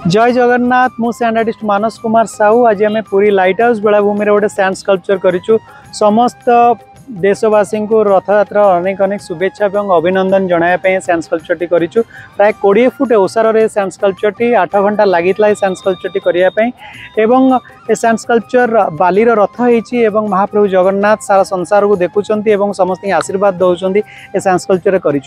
जय जगन्नाथ मु sand artist मानस कुमार साहू। आज आम पूरी लाइट हाउस बेलाभूमि गोटे सैंड स्कल्पचर करूँ। समस्त देशवासी को रथयात्रा अनेक अनेक शुभेच्छा और अभिनंदन जनायापी सैंड स्कल्पचर करूँ। प्राय 20 फुट ओसारे सैंड स्कल्पचर 8 घंटा लगी सैंड स्कल्पचर करने। सैंड स्कल्पचर बाली रथ होती महाप्रभु जगन्नाथ सारा संसार को देखुं समस्त आशीर्वाद दौरान सैंड स्कल्पचर करूँ।